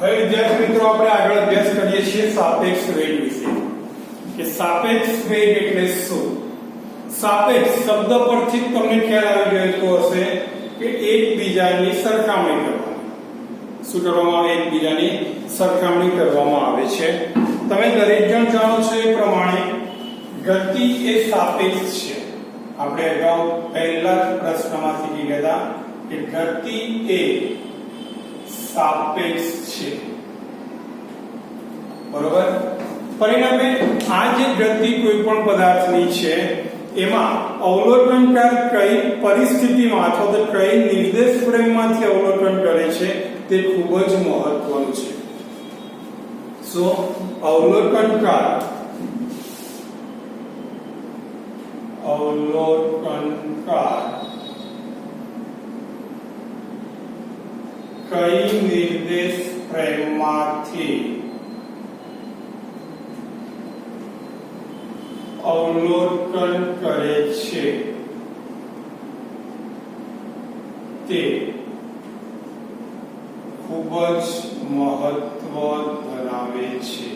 હવે વિદ્યાર્થી મિત્રો આપણે આગળ અભ્યાસ કરીએ છીએ સાપેક્ષ વેગ વિશે કે સાપેક્ષ વેગ એટલે શું. સાપેક્ષ શબ્દ પરથી તમને ખ્યાલ આવી ગયો હશે કે એકબીજાની સરખામણી કરવાની. શું કરવામાં આવે? એકબીજાની સરખામણી કરવામાં આવે છે. તમે દરેક જણ જાણો છો એ પ્રમાણે ગતિ એ સાપેક્ષ છે. આપણે અગાઉ પહેલા પ્રશ્નમાં શીખી ગયા કે ગતિ એ સાપેક્ષ છે. બરોબર. પરિણામે આ જે ગતિ કોઈ પણ પદાર્થની છે એમાં અવલોકનકાર કઈ પરિસ્થિતિમાં અથવા તો કઈ નિર્દેશ ફ્રેમમાંથી અવલોકન કરે છે તે ખૂબ જ મહત્વનું છે. સો અવલોકનકાર કઈ નિર્દેશ ફ્રેમમાંથી અવલોકન કરે છે તે ખૂબ જ મહત્વ ધરાવે છે.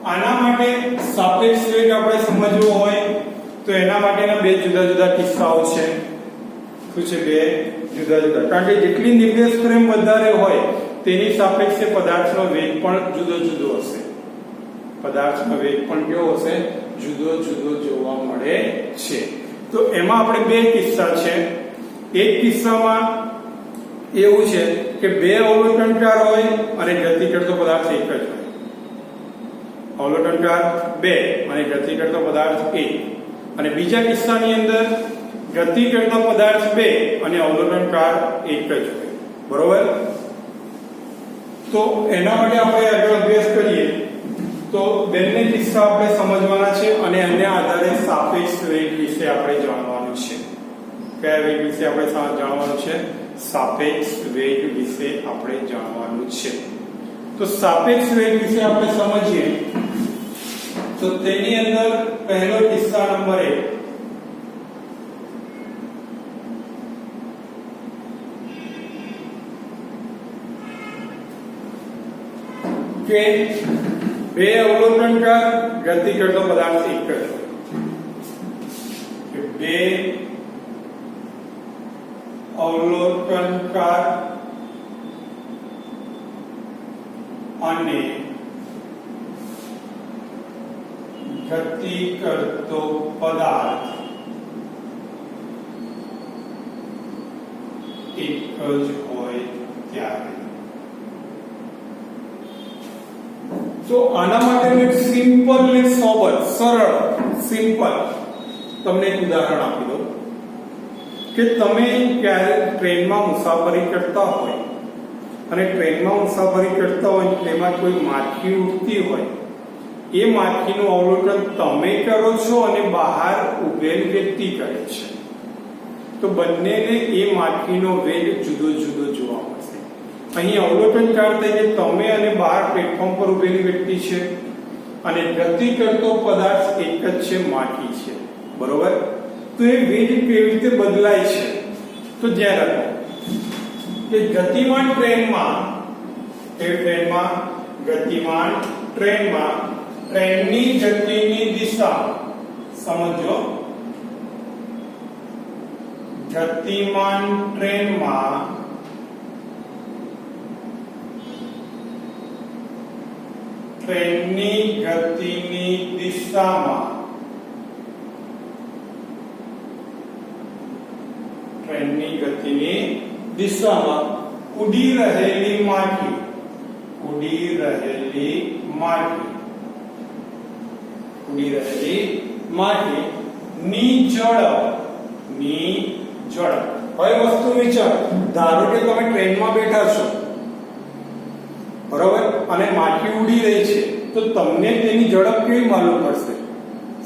આના માટે સાપેક્ષ વેગ આપણે સમજવો હોય તો એના માટેના બે જુદા જુદા કિસ્સાઓ છે. શું છે? બે જુદા જુદા. કારણ કે જેટલી નિર્દેશ ફ્રેમ વધારે હોય તેની સાપેક્ષે પદાર્થનો વેગ પણ જુદો જુદો હશે. પદાર્થનો વેગ પણ કેવો હશે? જુદો જુદો જોવા મળે છે. તો એમાં આપણે બે કિસ્સા છે. એક કિસ્સામાં એવું છે કે બે અવલોકનકાર હોય અને ગતિ કરતો પદાર્થ એક જ હોય. અવલોકનકાર બે અને ગતિ કરતો પદાર્થ એક. અને બીજા કિસ્સાની અંદર ગતિ કરતો પદાર્થ બે અને અવલોકનકાર એક જ હોય. બરોબર. તો એના માટે આપણે આગળ અભ્યાસ કરીએ તો બંને કિસ્સા આપણે સમજવાના છે અને એના આધારે સાપેક્ષ વેગ વિશે આપણે જાણવાનું છે. કયા વેગ વિશે આપણે જાણવાનું છે? સાપેક્ષ વેગ વિશે આપણે જાણવાનું છે. તો સાપેક્ષ વેગ વિશે આપણે સમજીએ તો તેની અંદર પહેલો કિસ્સા નંબર 1 કે બે અવલોકનકાર ગતિ કરતો પદાર્થ એક જ હોય. બે અવલોકનકાર અને ગતિ કરતો પદાર્થ એક જ હોય ત્યારે. તો આના માટેનું એક સિમ્પલ ને સોબર સરળ સિમ્પલ તમને એક ઉદાહરણ આપી દઉં કે તમે ક્યારે ટ્રેનમાં મુસાફરી કરતા હોય અને ટ્રેનમાં મુસાફરી કરતા હોય તેમાં કોઈ માખી ઉડતી હોય, એ માખીનું અવલોકન તમે કરો છો અને બહાર ઉભેલ વ્યક્તિ કરે છે. તો બંનેને એ માખીનો વેગ જુદો જુદો જોવા મળશે. અહીં અવલોકનકાર તરીકે તમે અને બહાર પ્લેટફોર્મ પર ઉભેલી વ્યક્તિ છે અને ગતિ કરતો પદાર્થ એક જ છે, માખી છે. બરોબર. તો એ વેગ કેવી રીતે બદલાય છે? તો ધ્યાન રાખો કે ગતિમાન ટ્રેનમાં ટ્રેનની ગતિની દિશા સમજો. ગતિમાન ટ્રેનમાં ટ્રેનની ગતિની દિશામાં ઉડી રહેલી માખી ની ઝડપ. હવે વસ્તુ વિચાર. ધારો કે તમે ટ્રેનમાં બેઠા છો, બરોબર, અને માખી ઉડી રહી છે, તો તમને તેની ઝડપ કેવી માલુમ પડશે?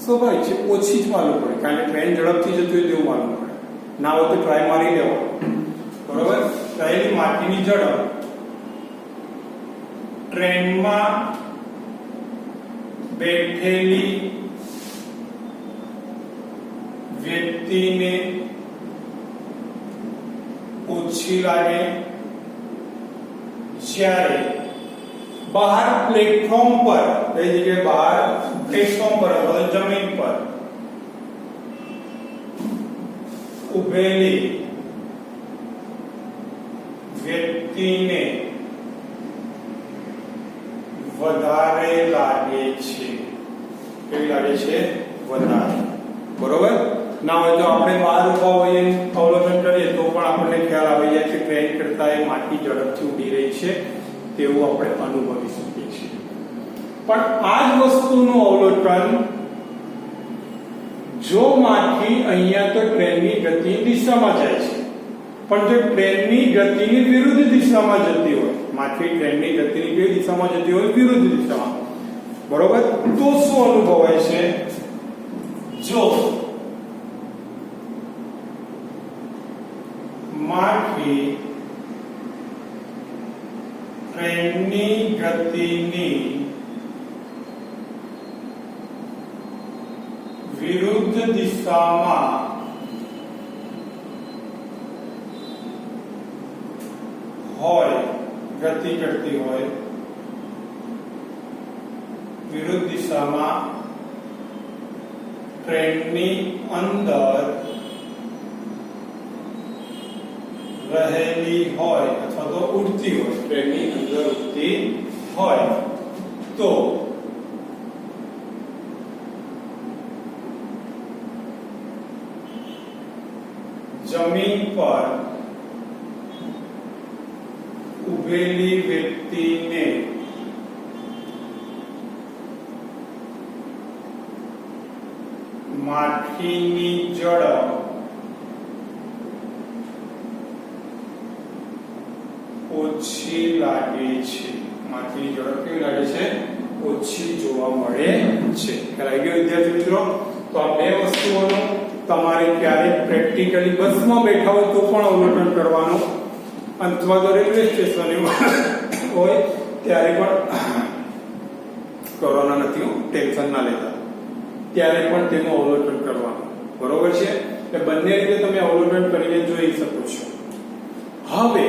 સ્વાભાવિક છે, ઓછી જ માલુમ પડે, કારણ કે ટ્રેન ઝડપથી જતી હોય તેવું માલુમ પડે. ના હોય તો ટ્રાય મારી લેવો. બરોબર. રહેલી માખીની ઝડપ ટ્રેનમાં બેઠેલી વ્યક્તિને ઓછી લાગે જ્યારે બહાર પ્લેટફોર્મ પર કઈ જગ્યાએ બહાર પ્લેટફોર્મ પર અથવા જમીન પર ઉભેલી વ્યક્તિને વધારે લાગે છે. કેવી લાગે છે? વધારે. બરોબર. ના હોય તો આપણે બહાર ઉભા હોઈએ અવલોકન કરીએ તો પણ આપણને ખ્યાલ આવી જાય કે ટ્રેન કરતા એ માટી ઝડપથી ઉડી રહી છે તેવું આપણે અનુભવી શકીએ છીએ. પણ આ જ વસ્તુનું અવલોકન જો માટી અહીંયા તો ટ્રેનની ગતિ દિશામાં જાય છે પણ જો ટ્રેનની ગતિની વિરુદ્ધ દિશામાં જતી હોય, માટી ટ્રેનની ગતિની કઈ દિશામાં જતી હોય? વિરુદ્ધ દિશામાં. બરોબર. તો શું અનુભવાય છે? જો માટી ટ્રેનની ગતિની વિરુદ્ધ દિશામાં હોય, ગતિ કરતી હોય, વિરુદ્ધ દિશામાં ટ્રેનની અંદર રહેલી હોય અથવા તો ઉડતી હોય, ટ્રેનની અંદર ઉડતી હોય તો જમીન પર ઉભેલી વ્યક્તિને માટીની ઝડપ ઓછી લાગે છે. માટીની ઝડપ કેવી લાગે છે? ઓછી જોવા મળે છે. ખ્યાલ આવી ગયો વિદ્યાર્થી મિત્રો? તો આ બે વસ્તુઓનું તમારે ક્યારેક પ્રેક્ટિકલી બસમાં બેઠા હોય તો પણ અવલોકન કરવાનું, અથવા તો રેલવે સ્ટેશને હોય ત્યારે પણ, કોરોના નથી, ટેન્શન ના લેતા, ત્યારે પણ તેનું અવલોકન કરવાનું. બરોબર છે? એટલે બંને રીતે તમે અવલોકન કરીને જોઈ શકો છો. હવે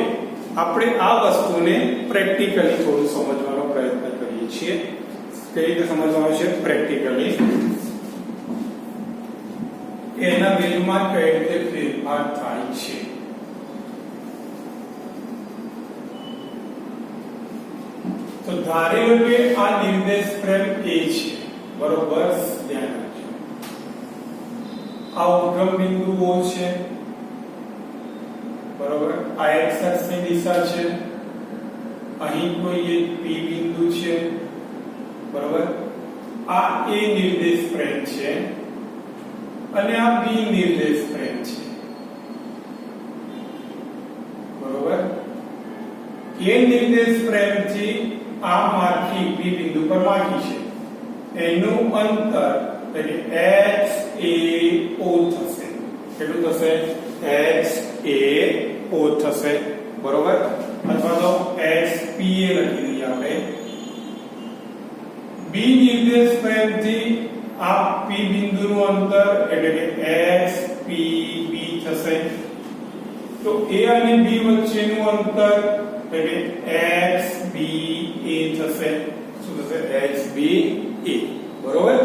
આપણે આ વસ્તુને પ્રેક્ટિકલી થોડું સમજવાનો પ્રયત્ન કરીએ છીએ. કઈ રીતે સમજવાનું છે પ્રેક્ટિકલી? એના વેગમાં કઈ રીતે ફેરફાર થાય છે. તો ધારી લો કે આ નિર્દેશ ફ્રેમ A છે. બરોબર. ધ્યાન રાખજો. આ ઉદ્ગમ બિંદુઓ છે. બરોબર. આ x અક્ષની દિશા છે. અહીં કોઈ એક P બિંદુ છે. બરોબર. આ A નિર્દેશ ફ્રેમ છે અને આ B નિર્દેશ ફ્રેમ છે. બરોબર. A નિર્દેશ ફ્રેમ થી આ માથી P બિંદુ પર માથી છે એનું અંતર એટલે x a o થશે. કેટલું થશે? x a o થશે. બરોબર. અથવા તો x p a લખી દઈએ આપણે. B નિર્દેશ ફ્રેમ થી આ P બિંદુનું અંતર એટલે કે x p b થશે. તો A અને B વચ્ચેનું અંતર એટલે x b a થશે. શું થશે? x b a. બરોબર.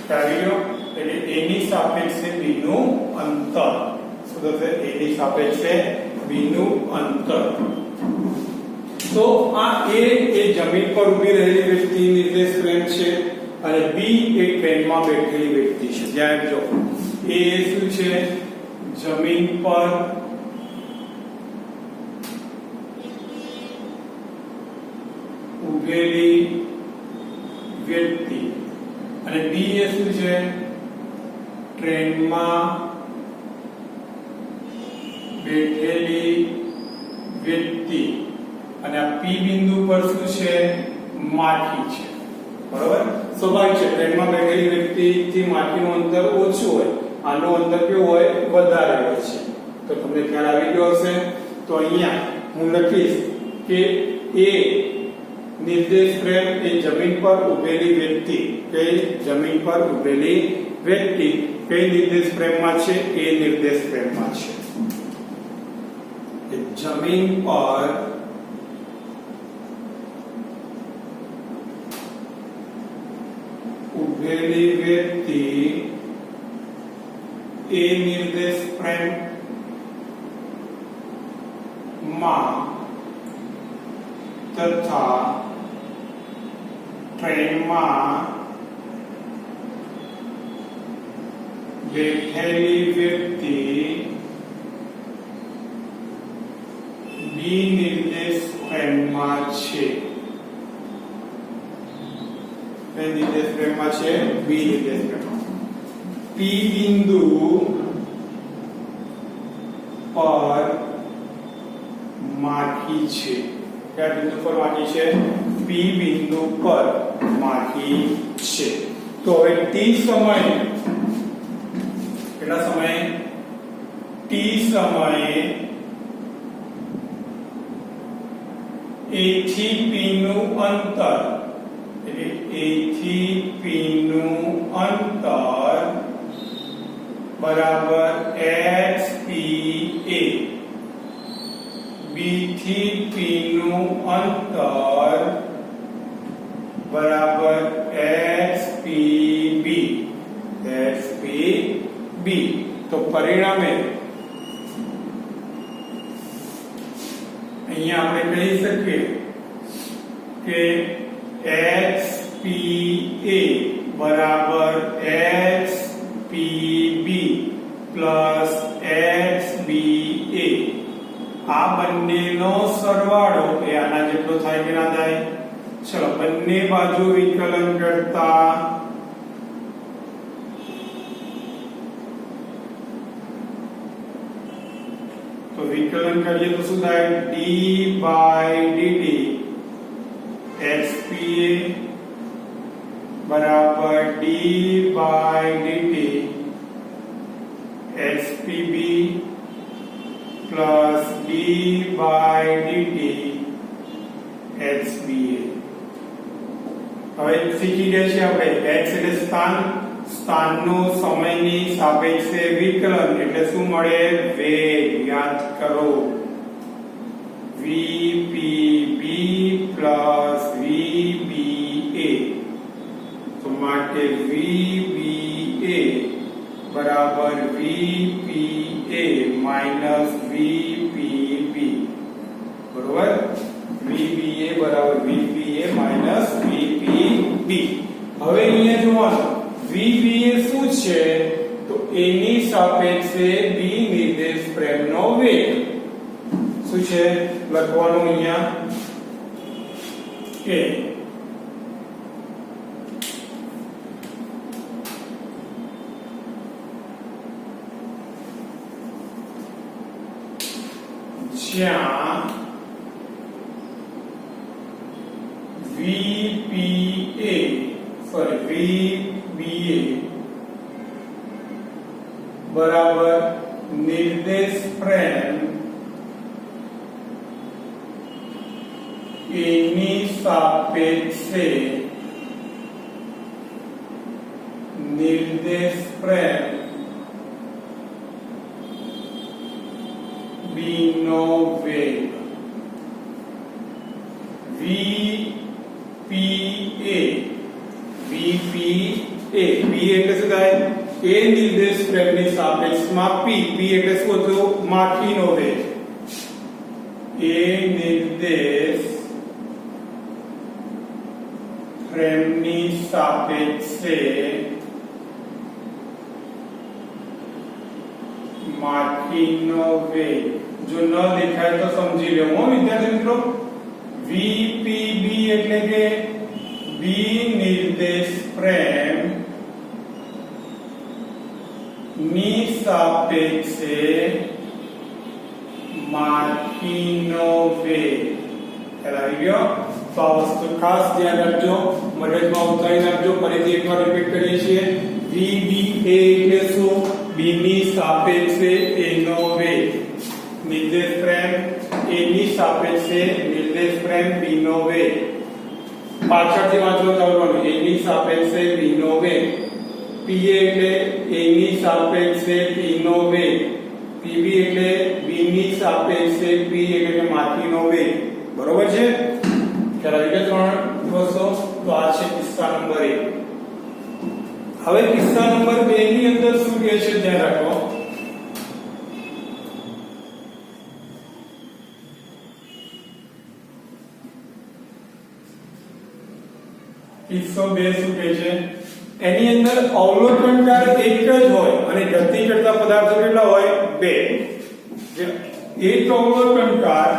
ચાલ્યો એટલે A ની સાપેક્ષે B નું અંતર શું થશે? A ની સાપેક્ષે B નું અંતર. તો આ A એ જમીન પર ઊભી રહેલી વ્યક્તિ નિર્દેશ ફ્રેમ છે અને B એ ટ્રેનમાં બેઠેલી વ્યક્તિ છે. ધ્યાન જો A શું છે? જમીન પર ઉભેલી વ્યક્તિ અને B એ શું છે? ટ્રેનમાં બેઠેલી વ્યક્તિ અને આ P બિંદુ પર શું છે? માટી છે. બરોબર. સ્વાભાવિક છે ટ્રેનમાં બેઠેલી વ્યક્તિથી માટીનું અંતર ઓછું હોય, આનું અંતર કેવું હોય? વધારે હોય છે. તો તમને ખ્યાલ આવી ગયો હશે. તો અહીંયા હું લખીશ કે A નિર્દેશ ફ્રેમ એ જમીન પર ઉભેલી વ્યક્તિ, કે જમીન પર ઉભેલી વ્યક્તિ કઈ નિર્દેશ ફ્રેમમાં છે? A નિર્દેશ ફ્રેમમાં છે. જમીન પર વહેલી વ્યક્તિ એ નિર્દેશ ફ્રેમ માં તથા ટ્રેનમાં બેઠેલી વ્યક્તિ બી નિર્દેશ ફ્રેમમાં છે. એ નિર્દેશ ફ્રેમમાં છે, બી નિર્દેશ ફ્રેમમાં. પી બિંદુ પર માખી છે. કયા બિંદુ પર માખી છે? પી બિંદુ પર માખી છે. તો હવે ટી સમયે કેટલા સમયે? ટી સમયે A થી P નું અંતર, એટલે A થી P નું અંતર બરાબર XPA. B થી P નું અંતર બરાબર XPB. XPB. તો પરિણામે અહીંયા આપણે કહી શકીએ કે XPA બરાબર XPB પ્લસ XBA. આ બંનેનો સરવાળો એ આના જેટલો થાય કે ના થાય? ચલો બંને બાજુ વિકલન કરતા તો વિકલન કરીએ તો શું થાય? d by dt XPA બરાબર d by dt XPB plus d by dt XBA. હવે શીખી ગયા છે આપણે x એટલે સ્થાન, સ્થાનનું સમયની સાપેક્ષે વિકલન એટલે શું મળે? વેગ. યાદ કરો VPB પ્લસ VBA. તો માટે VBA બરાબર VPA માઈનસ VPB. બરોબર? VBA બરાબર VPA માઈનસ VPB. હવે અહીંયા જોવાનું VBA શું છે? તો A ની સાપેક્ષે B નિર્દેશ ફ્રેમનો વેગ શું છે? લખવાનું અહીંયા કે જ્યાં VBA બરાબર નિર્દેશ ફ્રેમ A ની સાપેક્ષે નિર્દેશ ફ્રેમ B નો વેગ VPA B એટલે શું થાય? A નિર્દેશ ફ્રેમની સાપેક્ષમાં P એટલે શું હતું? માખીનો વેગ. A નિર્દેશ ફ્રેમની સાપેક્ષે માખીનો વેગ. જો ન દેખાય તો સમજી લો હો વિદ્યાર્થી મિત્રો. VPB એટલે કે B નિર્દેશ ફ્રેમ ની સાપેક્ષે માખીનો વેગ. ખ્યાલ આવી ગયો? તો આ વસ્તુ ખાસ ધ્યાન રાખજો, મગજમાં ઉતારી નાખજો. ફરીથી એકવાર રિપીટ કરીએ છીએ. VBA એટલે શું? B ની સાપેક્ષે A નો વેગ. નિર્દેશ ફ્રેમ A ની સાપેક્ષે નિર્દેશ ફ્રેમ B નો વેગ. પાછળથી વાંચો ચાલવાનું. A ની સાપેક્ષે B નો વેગ. PA એટલે A ની સાપેક્ષે P નો વેગ. PB એટલે B ની સાપેક્ષે P એટલે માથીનો વેગ. બરોબર છે? ખ્યાલ આવી ગયો? ત્રણ વસ્તુ. તો આ છે કિસ્સા નંબર 1. હવે કિસ્સા નંબર 2 ની અંદર શું કહે છે ધ્યાન રાખો. કિસ્સો 2 શું કહે છે? એની અંદર અવલોકનકાર એક જ હોય અને ગતિ કરતા પદાર્થો કેટલા હોય? 2. એક અવલોકનકાર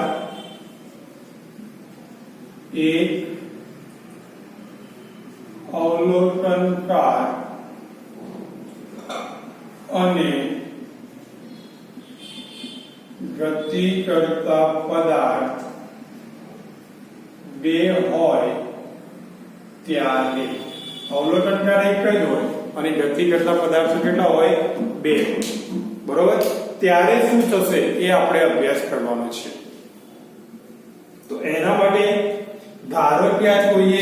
અને ગતિ કરતા પદાર્થ 2 હોય ત્યારે અવલોકનકાર એક જ હોય અને ગતિ કરતા પદાર્થો કેટલા હોય? 2. બરોબર? ત્યારે શું થશે એ આપણે અભ્યાસ કરવાનો છે. તો એના માટે ધારો કે આ કોઈ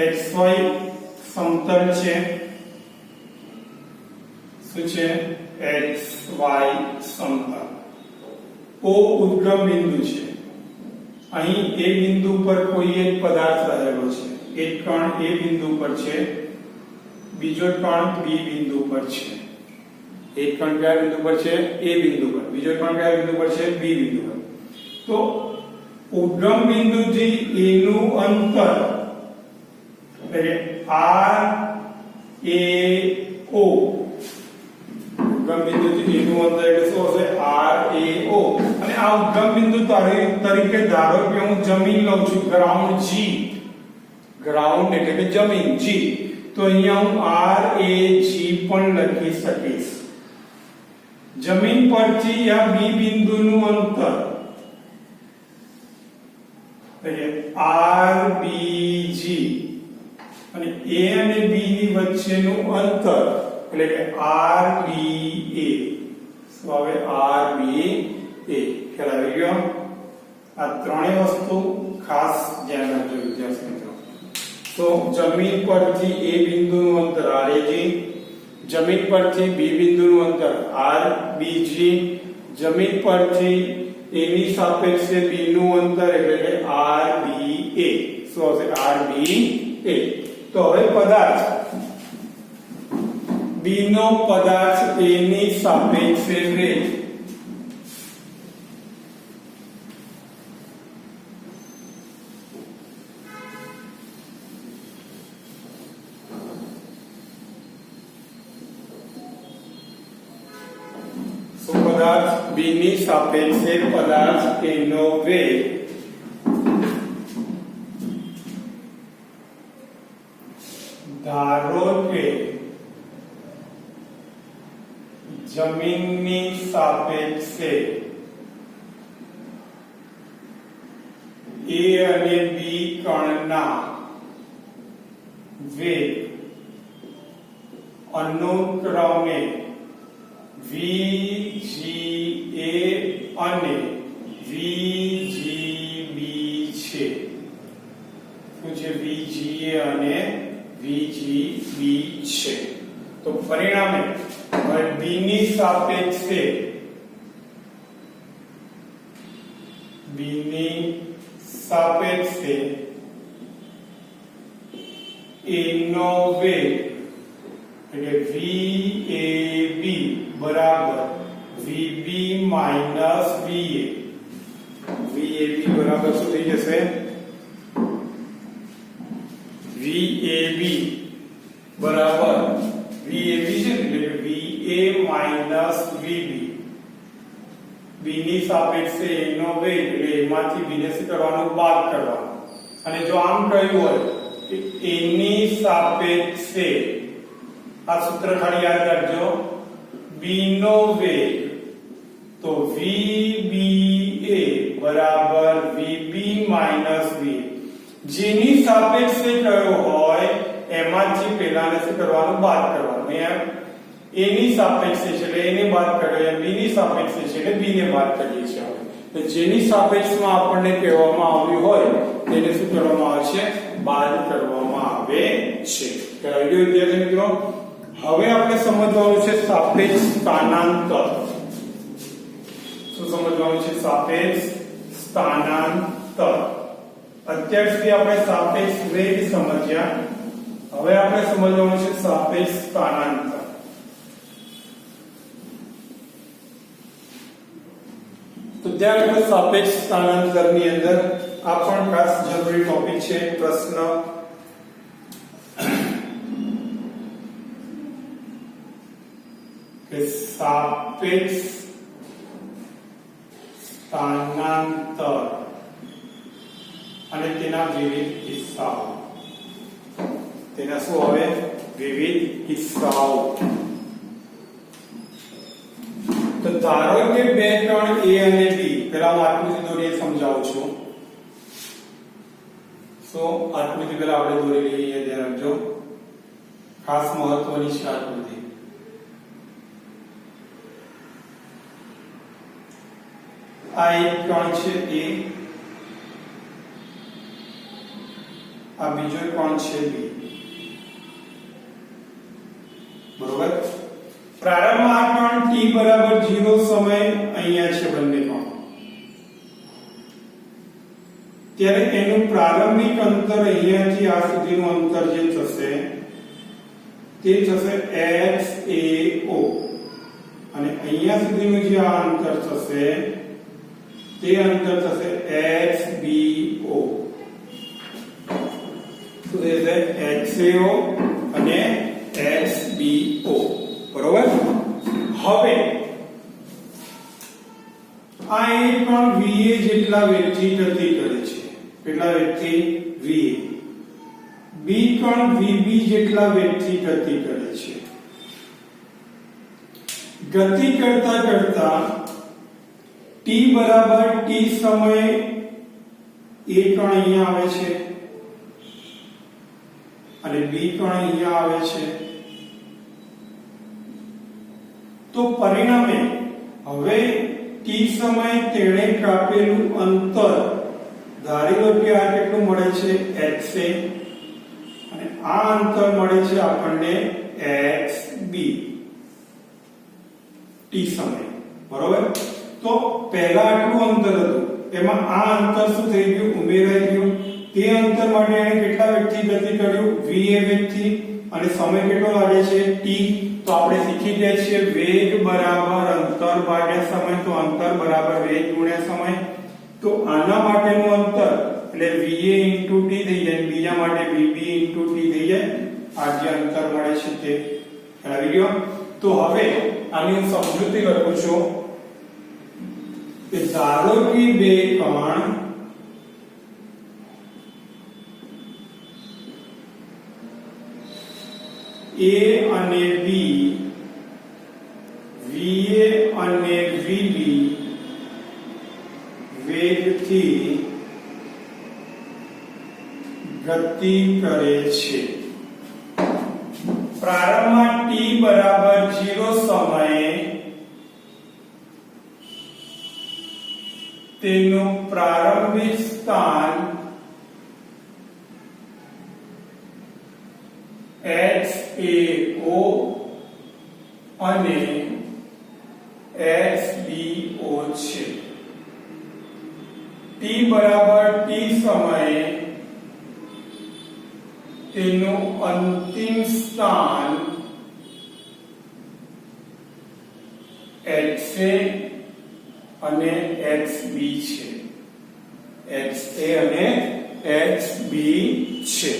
XY સમતલ છે. શું છે? XY સમતલ. O ઉદ્ગમ બિંદુ છે. અહીં એ બિંદુ પર કોઈ એક પદાર્થ રહેલો છે. એક કણ એ બિંદુ પર છે, બીજો કણ બી બિંદુ પર છે. એક કણ કયા બિંદુ પર છે? એ બિંદુ પર. બીજો કણ કયા બિંદુ પર છે? બી બિંદુ પર. તો ઉદ્ગમ બિંદુથી A નું અંતર એટલે R A O. ઉદ્ગમ બિંદુથી A નું અંતર એટલે શું હશે? R A O. અને આ ઉદ્ગમ બિંદુ તરીકે ધારો કે હું જમીન લઉં છું, ગ્રાઉન્ડ G. ગ્રાઉન્ડ એટલે કે જમીન G. તો અહીંયા હું R A G પણ લખી શકીશ. જમીન પરથી આ બી બિંદુનું અંતર એટલે RBG અને A અને B ની વચ્ચેનું અંતર એટલે કે RBA. શું આવે? RBA. ખ્યાલ આવી ગયો? આ ત્રણેય વસ્તુ ખાસ ધ્યાન રાખજો વિદ્યાર્થી મિત્રો. તો જમીન પરથી A બિંદુનું અંતર RAG, જમીન પરથી B બિંદુનું અંતર RBG, જમીન પરથી A ની સાપેક્ષે B નું અંતર એટલે કે RBA. શું હશે? RBA. તો હવે પદાર્થ B નો પદાર્થ A ની સાપેક્ષે વેગ પદાર્થ B ની સાપેક્ષે પદાર્થ A નો વેગ ધારો કે જમીનની સાપેક્ષે A અને B કણના વેગ અનુક્રમે VGA અને VGB છે. શું છે? VGA અને VGB છે. તો પરિણામે B ની સાપેક્ષે A નો વેગ એટલે VAB બરાબર VB માઈનસ VA. VAB બરાબર શું થઈ જશે? VAB બરાબર VAB છે એટલે VA માઈનસ VB. B ની સાપેક્ષે A નો વેગ એટલે એમાંથી B ને શું કરવાનું? બાદ કરવાનું. અને જો આમ કહ્યું હોય કે A ની સાપેક્ષે આ સૂત્ર ખાલી યાદ રાખજો, B નો વેગ તો VBA બરાબર VB માઈનસ VA. જેની સાપેક્ષે કયો હોય એમાંથી પહેલાને શું કરવાનું? બાદ કરવાનું. અહીંયા A ની સાપેક્ષે છે એટલે A ને બાદ કરીએ, B ની સાપેક્ષે છે એટલે B ને બાદ કરીએ છીએ. તો જેની સાપેક્ષમાં આપણને કહેવામાં આવ્યું હોય તેને શું કરવામાં આવે છે? બાદ કરવામાં આવે છે. કરાવી દો વિદ્યાર્થી મિત્રો. હવે આપણે સમજવાનું છે સાપેક્ષ સ્થાનાંતર. શું સમજવાનું છે? સાપેક્ષ સ્થાનાંતર. અત્યાર સુધી આપણે સાપેક્ષ વેગ સમજ્યા. હવે આપણે સમજવાનું છે સાપેક્ષ સ્થાનાંતર. તો ત્યાં સાપેક્ષ સ્થાનાંતરની અંદર આ પણ ખાસ જરૂરી ટોપિક છે. પ્રશ્ન કે સાપેક્ષ સ્થાનાંતર અને તેના વિવિધ કિસ્સાઓ. તેના શું હવે વિવિધ કિસ્સાઓ. તો ધારો કે બે ત્રણ a અને b, પહેલા હું આકૃતિ દોરીને સમજાવું છું. સો આકૃતિ પહેલા આપણે દોરી લઈએ, ધ્યાન રાખજો, ખાસ મહત્વની છે આકૃતિ. આ એક કોણ છે a, આ બીજો કોણ છે b. બરોબર. પ્રારંભમાં આ કોણ t બરાબર 0 સમય અહીંયા છે બંને કોણ. ત્યારે એનું પ્રારંભિક અંતર અહીંયાથી આ સુધીનું અંતર જે થશે તે થશે x a o, અને અહીંયા સુધીનું જે આ અંતર થશે તે અંતર થશે x b o. તો એ છે xao અને xbo. બરોબર. હવે આ એક પણ va જેટલા વેગથી ગતિ કરે છે. કેટલા વેગથી? va. b પણ vb જેટલા વેગથી ગતિ કરે છે. ગતિ કરતા કરતા t બરાબર t સમયે a કણ અહીંયા આવે છે અને b કણ અહીંયા આવે છે. તો પરિણામે હવે t સમયે તેણે કાપેલું અંતર, ધારી લો કે આ કેટલું મળે છે xa, અને આ અંતર મળે છે આપણને xb t સમયે. બરોબર. તો પહેલા આટલું અંતર હતું, એમાં આ અંતર શું થઈ ગયું? ઉમેરાઈ ગયું. તે અંતર માટે એને કેટલા વેગથી ગતિ કર્યું? va વેગથી. અને સમય કેટલો લાગે છે? t. તો આપણે શીખી ગયા છીએ વેગ બરાબર અંતર ભાગ્યા સમય. તો અંતર બરાબર વેગ ગુણ્યા સમય. તો આના માટેનું અંતર એટલે va * t થઈ જાય, બીજા માટે vb * t થઈ જાય. આ જે અંતર મળે છે તે આવી ગયો. તો હવે આની હું સમજૂતી લખું છું કે ધારો કે બે કણ a અને b, va અને vb વેગથી ગતિ કરે છે. પ્રારંભમાં t બરાબર 0 સમયે તેનું પ્રારંભિક સ્થાન xao અને xbo છે. t બરાબર t સમયે તેનું અંતિમ સ્થાન xa અને xb છે. xa અને xb છે.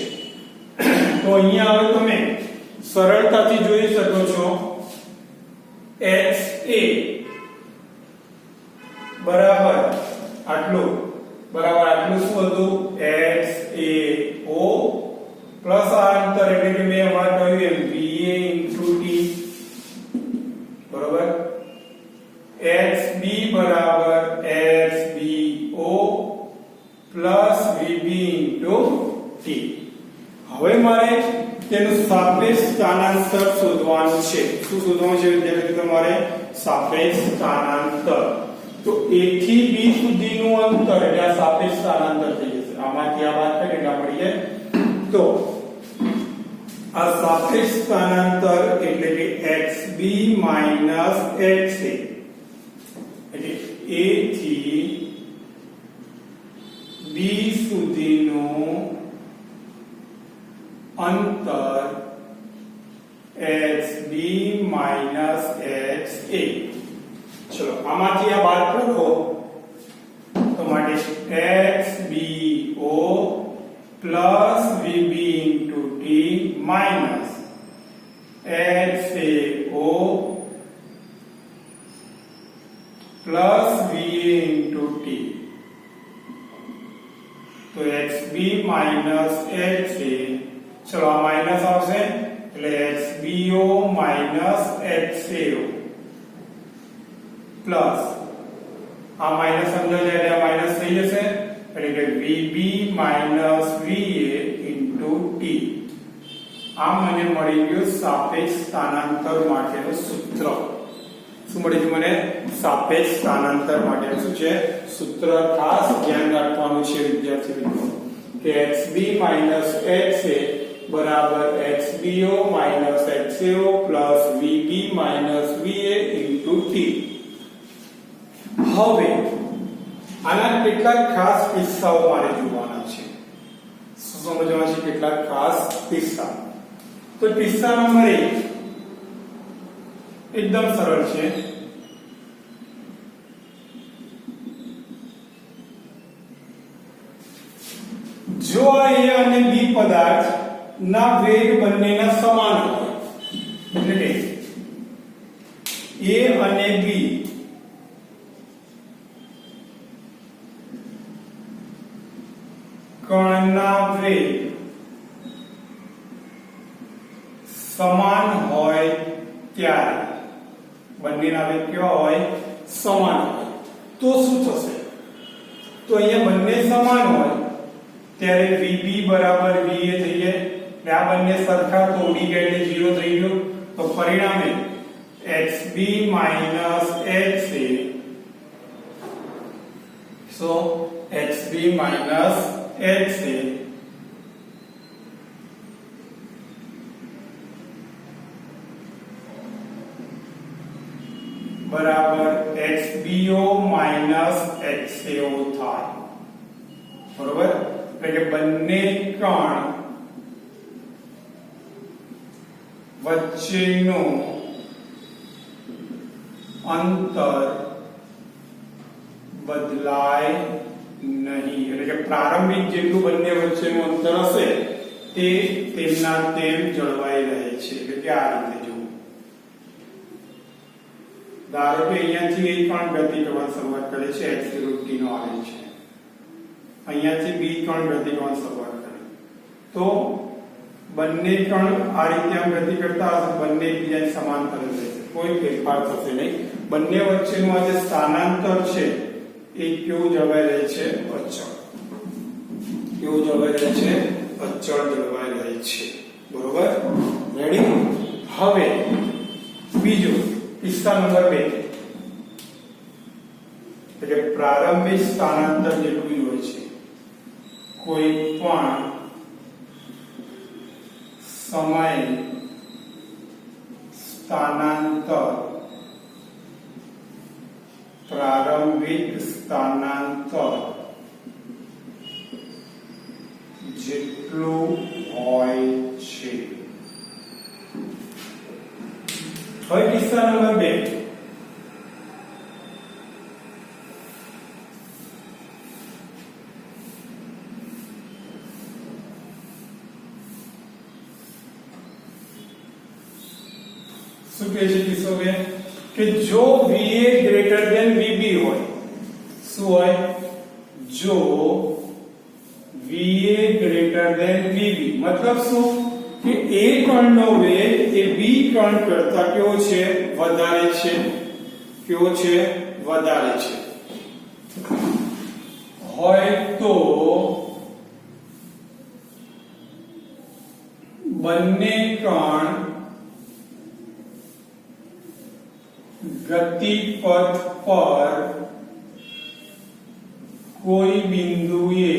તો અહીંયા હવે તમે સરળતાથી જોઈ શકો છો xa બરાબર આટલું શું હતું? xao પ્લસ આ અંતર એટલે કે મેં હમણાં કહ્યું એમ va * t. બરોબર. xb બરાબર xbo પ્લસ vb * t. હવે મારે તેનું સાપેક્ષ સ્થાનાંતર શોધવાનું છે. શું શોધવાનું છે વિદ્યાર્થી? તમારે સાપેક્ષ સ્થાનાંતર. તો a થી b સુધીનું અંતર એટલે આ સાપેક્ષ સ્થાનાંતર થઈ જશે. આમાંથી આ બાદ કરીએ એટલે મળી જાય. તો આ સાપેક્ષ સ્થાનાંતર એટલે કે xb - xa એટલે a થી b સુધીનું અંતર HB માઇનસ HA. ચલો આમાંથી આ બાદ કરો તો માટે XBO plus VB into T minus XAO plus VA into T. तो XB माइनस HA, चलो आ माइनस આવશે એટલે XBO માઇનસ XAO પ્લસ આ માઇનસ અંદર જાય એટલે આ માઇનસ થઈ જશે એટલે કે VB minus VA into T. આ મને મળી ગયું સાપેક્ષ સ્થાનાંતર માટેનું સૂત્ર. શું મળી ગયું મને? સાપેક્ષ સ્થાનાંતર માટેનું શું છે સૂત્ર? ખાસ ધ્યાન રાખવાનું છે વિદ્યાર્થી મિત્રો કે XB માઇનસ HA બરાબર XBO minus XAO plus VB minus VA into T. હવે આના કેટલાક ખાસ કિસ્સાઓ મારે જોવાના છે. શું સમજવાના છે? કેટલાક ખાસ કિસ્સા. તો કિસ્સા નંબર 1 एकदम सरल છે. જો આ A અને B પદાર્થ ના વેગ બંનેના સમાન હોય એટલે A અને B કણના વેગ સમાન હોય ત્યારે બંનેના વેગ કેવા હોય? સમાન હોય. તો શું થશે? તો અહીંયા બંને સમાન હોય ત્યારે VB બરાબર VA થઈ જાય. એટલે આ બંને સરખા તો ઉડી ગયા એટલે 0 થઈ ગયું. તો પરિણામે XB minus HA so XB minus HA बराबर XBO माइनस XAO થાય. બરોબર? એટલે કે બંને કણ વચ્ચેનું અંતર બદલાય નહીં. એટલે કે પ્રારંભિક જેટલું બંને વચ્ચેનું અંતર હશે તે તેમના તેમ જળવાઈ રહે છે. એટલે કે આ રીતે ધારો કે અહીંયાથી A કણ ગતિ કરવાની શરૂઆત કરે છે x0t નો આલેખ છે. અહીંયાથી B કણ ગતિ કરવાની શરૂઆત કરે તો બંને કણ આ રીતે આમ ગતિ કરતા હશે, બંને એકબીજાની સમાંતર રહેશે, કોઈ ફેરફાર થશે નહીં. બંને વચ્ચેનું આ જે સ્થાનાંતર છે એ કેવું જળવાઈ રહે છે? અચળ. કેવું જળવાઈ રહે છે? અચળ જળવાઈ રહે છે. બરોબર? રેડી? હવે બીજું કિસ્સા નંબર 2 એટલે પ્રારંભિક સ્થાનાંતર જેટલું હોય છે કોઈ પણ સમય સ્થાનાંતર પ્રારંભિક સ્થાનાંતર જેટલું હોય છે. હવે કિસ્સા નંબર 2 શું કહે છે કિસ્સો કે જો VA ગ્રેટર ધેન VB હોય. શું હોય? જો VA ગ્રેટર ધેન VB મતલબ શું કે A કણનો વેગ એ B કણ કરતા કેવો છે? વધારે છે. કેવો છે? વધારે છે. હોય તો બંને કણ ગતિપથ પર કોઈ બિંદુએ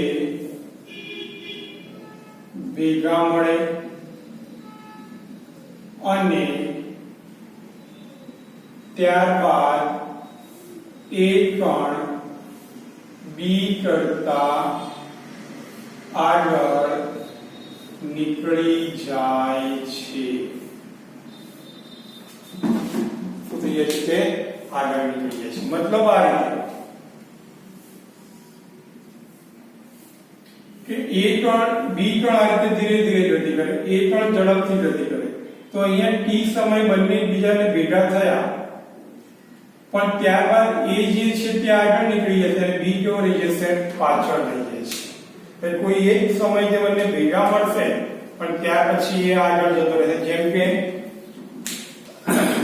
ભેગા મળે અને ત્યારબાદ A કણ B કરતા આગળ નીકળી જાય છે. શું થઈ જાય છે? આગળ નીકળી જાય છે. મતલબ આ રીતે કે એ ત્રણ બી ત્રણ આ રીતે ધીરે ધીરે ગતિ કરે, એ ત્રણ ઝડપથી ગતિ કરે, તો અહીંયા ટી સમય બંને એકબીજાને ભેગા થયા, પણ ત્યારબાદ એ જે છે તે આગળ નીકળી જશે અને બી કેવો રહી જશે? પાછળ રહી જાય છે. એટલે કોઈ એક સમય જે બંને ભેગા મળશે પણ ત્યાર પછી એ આગળ જતો રહેશે.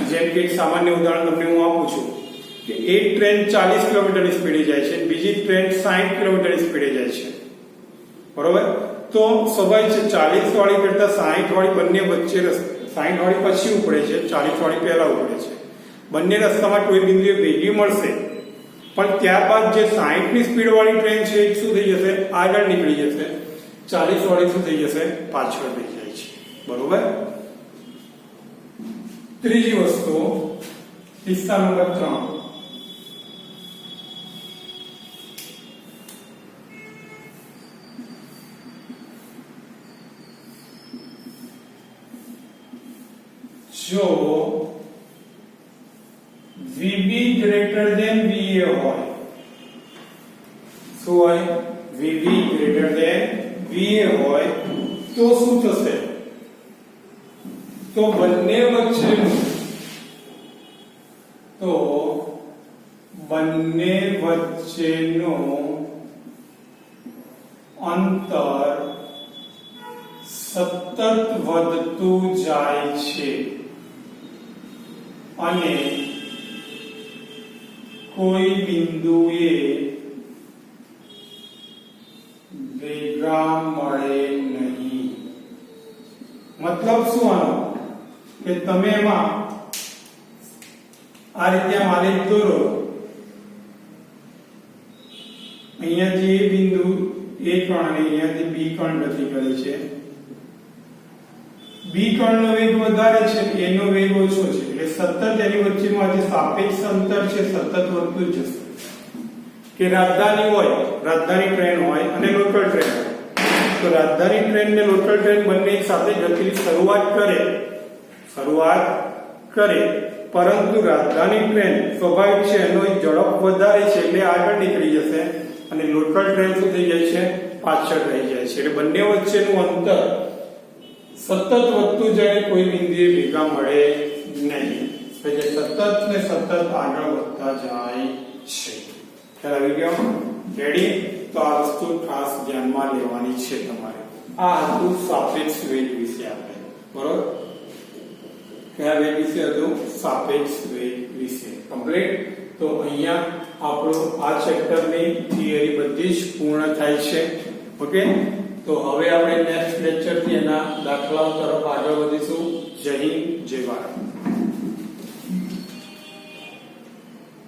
જેમ કે એક સામાન્ય ઉદાહરણ તમને હું આપું છું કે એક ટ્રેન 40 કિલોમીટરની સ્પીડે જાય છે, બીજી ટ્રેન 60 કિલોમીટરની સ્પીડે જાય છે, બરોબર? તો સ્વાભાવિક છે 40 વાળી કરતા 60 વાળી બંને વચ્ચે 60 વાળી પછી ઉપડે છે, 40 વાળી પહેલા ઉપડે છે. બંને રસ્તામાં કોઈ બિંદુએ ભેગી મળશે, પણ ત્યારબાદ જે 60 ની સ્પીડ વાળી ટ્રેન છે એ શું થઈ જશે? આગળ નીકળી જશે. 40 વાળી શું થઈ જશે? પાછળ થઈ જાય છે, બરોબર? ત્રીજી વસ્તુ કિસ્સા નંબર 3. જો VB greater than VA હોય, શું હોય? VB greater than VA હોય તો શું થશે? તો બંને વચ્ચેનું અંતર સતત વધતું જાય છે અને કોઈ બિંદુએ ભેગા મળે નહીં. મતલબ શું આનો? કે તમે એમાં આ રીતે આલેખ દોરો. અહીંયાથી એ બિંદુ A કણ અને અહીંયાથી B કણ ગતિ કરે છે. B કણનો વેગ વધારે છે, A નો વેગ ઓછો છે, એટલે સતત એની વચ્ચેનું આ જે સાપેક્ષ અંતર છે સતત વધતું જશે. કે રાજધાની ટ્રેન હોય અને લોકલ ટ્રેન હોય, તો રાજધાની ટ્રેન ને લોકલ ટ્રેન બંને એક સાથે ગતિની શરૂઆત કરે, પરંતુ રાજધાની ટ્રેન સ્વાભાવિક છે એનો ઝડપ વધારે છે એટલે આગળ નીકળી જશે અને લોકલ ટ્રેન શું થઈ જાય છે? પાછળ રહી જાય છે. એટલે બંને વચ્ચેનું અંતર સતત વધતું જાય, કોઈ બિંદુએ ભેગા મળે નહીં. એટલે સતત ને સતત આગળ વધતા જાય છે. ખ્યાલ આવી ગયો? રેડી? તો આ વસ્તુ ખાસ ધ્યાનમાં લેવાની છે તમારે. આ હતું સાપેક્ષ વેગ વિશે આપણે, બરોબર? કયા વેગ વિશે હતું? સાપેક્ષ વેગ વિશે. કમ્પ્લીટ. તો અહીંયા આપણો આ ચેપ્ટરની થિયરી બધી જ પૂર્ણ થાય છે. ઓકે? તો હવે આપણે નેક્સ્ટ લેક્ચરથી એના દાખલાઓ તરફ આગળ વધીશું. જય હિન્દ, જય ભારત.